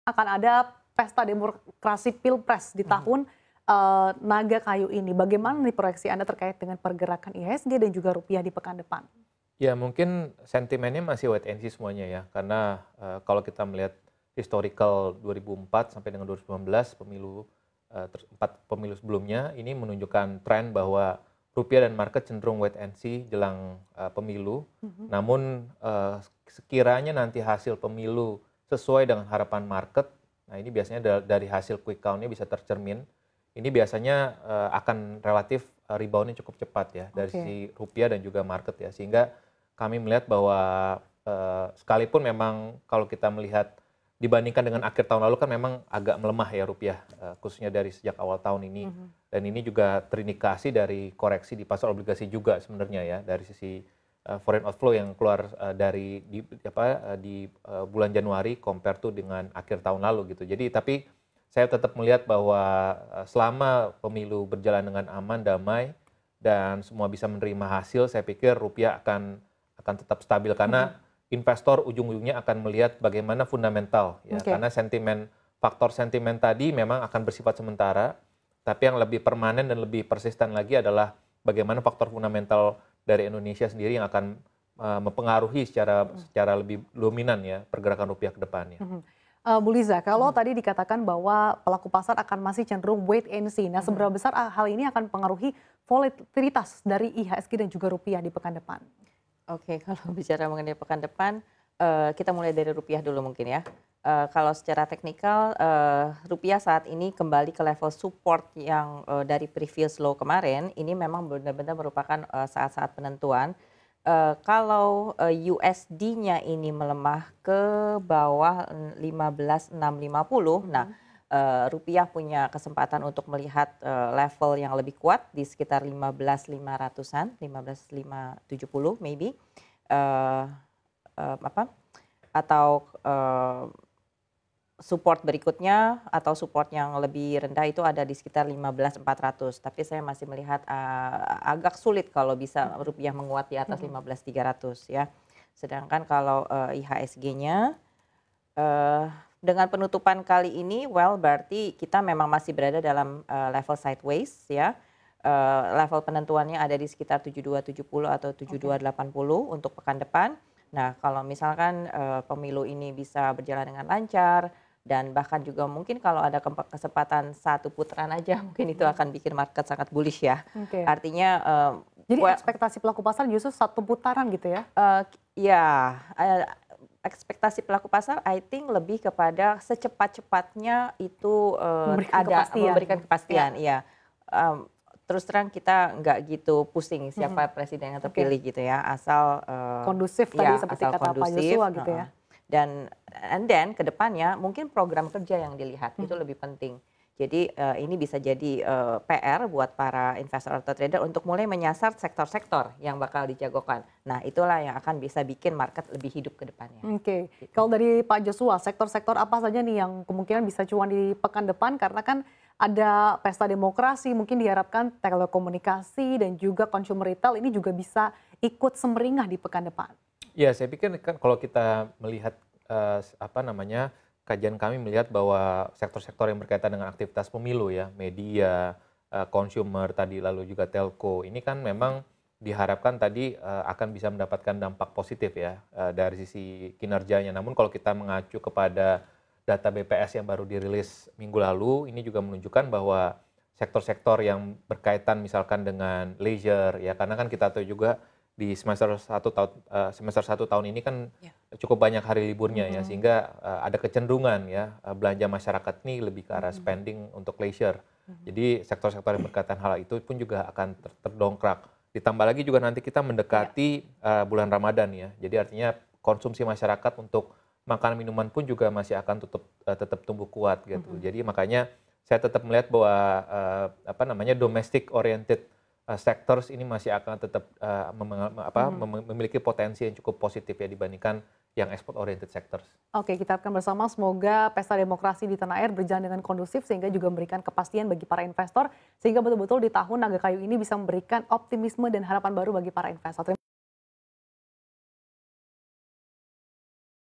akan ada pesta demokrasi Pilpres di tahun naga kayu ini. Bagaimana nih proyeksi Anda terkait dengan pergerakan IHSG dan juga rupiah di pekan depan? Ya mungkin sentimennya masih wait and see semuanya ya, karena kalau kita melihat historical 2004 sampai dengan 2019 pemilu, 4 pemilu sebelumnya ini menunjukkan tren bahwa rupiah dan market cenderung wait and see jelang pemilu. Namun sekiranya nanti hasil pemilu sesuai dengan harapan market, nah ini biasanya dari hasil quick count-nya bisa tercermin. Ini biasanya akan relatif rebound-nya cukup cepat ya dari sisi rupiah dan juga market ya, sehingga kami melihat bahwa sekalipun memang kalau kita melihat dibandingkan dengan akhir tahun lalu kan memang agak melemah ya rupiah, khususnya dari sejak awal tahun ini. Dan ini juga terindikasi dari koreksi di pasar obligasi juga sebenarnya ya, dari sisi foreign outflow yang keluar dari di bulan Januari compare to dengan akhir tahun lalu gitu. Jadi tapi saya tetap melihat bahwa selama pemilu berjalan dengan aman, damai, dan semua bisa menerima hasil, saya pikir rupiah akan tetap stabil karena investor ujung-ujungnya akan melihat bagaimana fundamental ya, karena faktor sentimen tadi memang akan bersifat sementara, tapi yang lebih permanen dan lebih persisten lagi adalah bagaimana faktor fundamental dari Indonesia sendiri yang akan mempengaruhi secara lebih dominan ya pergerakan rupiah ke depannya. Bu Liza, kalau tadi dikatakan bahwa pelaku pasar akan masih cenderung wait and see, nah seberapa besar hal ini akan mempengaruhi volatilitas dari IHSG dan juga rupiah di pekan depan? Oke, kalau bicara mengenai pekan depan, kita mulai dari rupiah dulu mungkin ya. Kalau secara teknikal, rupiah saat ini kembali ke level support yang dari previous low kemarin, ini memang benar-benar merupakan saat-saat penentuan. Kalau USD-nya ini melemah ke bawah 15.650, nah rupiah punya kesempatan untuk melihat level yang lebih kuat di sekitar 15.500-an, 15.570 maybe, atau support berikutnya atau support yang lebih rendah itu ada di sekitar 15.400. Tapi saya masih melihat agak sulit kalau bisa rupiah menguat di atas 15.300 ya. Sedangkan kalau IHSG-nya dengan penutupan kali ini, berarti kita memang masih berada dalam level sideways ya. Level penentuannya ada di sekitar 7270 atau 7280 untuk pekan depan. Nah, kalau misalkan pemilu ini bisa berjalan dengan lancar dan bahkan juga mungkin kalau ada kesempatan satu putaran aja, mungkin itu akan bikin market sangat bullish ya. Artinya jadi ekspektasi pelaku pasar justru satu putaran gitu ya? Ekspektasi pelaku pasar, I think lebih kepada secepat-cepatnya itu memberikan kepastian. Iya. Terus terang kita nggak gitu pusing siapa presiden yang terpilih gitu ya, asal kondusif tadi seperti kata Pak Joshua gitu ya. Dan ke depannya mungkin program kerja yang dilihat itu lebih penting. Jadi ini bisa jadi PR buat para investor atau trader untuk mulai menyasar sektor-sektor yang bakal dijagokan. Nah, itulah yang akan bisa bikin market lebih hidup ke depannya. Gitu. Kalau dari Pak Joshua, sektor-sektor apa saja nih yang kemungkinan bisa cuan di pekan depan? Karena kan ada pesta demokrasi, mungkin diharapkan telekomunikasi dan juga consumer retail ini juga bisa ikut semeringah di pekan depan. Ya, saya pikir kan kalau kita melihat kajian kami melihat bahwa sektor-sektor yang berkaitan dengan aktivitas pemilu ya, media, consumer tadi, lalu juga telco, ini kan memang diharapkan tadi akan bisa mendapatkan dampak positif ya dari sisi kinerjanya. Namun kalau kita mengacu kepada data BPS yang baru dirilis minggu lalu, ini juga menunjukkan bahwa sektor-sektor yang berkaitan misalkan dengan leisure ya, karena kan kita tahu juga di semester 1 tahun ini kan cukup banyak hari liburnya ya, sehingga ada kecenderungan ya belanja masyarakat ini lebih ke arah spending untuk leisure. Jadi sektor-sektor yang berkaitan hal itu pun juga akan terdongkrak. Ditambah lagi juga nanti kita mendekati bulan Ramadan ya. Jadi artinya konsumsi masyarakat untuk makanan minuman pun juga masih akan tetap tumbuh kuat gitu. Jadi makanya saya tetap melihat bahwa domestic oriented sectors ini masih akan tetap memiliki potensi yang cukup positif ya dibandingkan yang export oriented sectors. Oke, kita harapkan bersama semoga pesta demokrasi di tanah air berjalan dengan kondusif sehingga juga memberikan kepastian bagi para investor sehingga betul-betul di tahun naga kayu ini bisa memberikan optimisme dan harapan baru bagi para investor.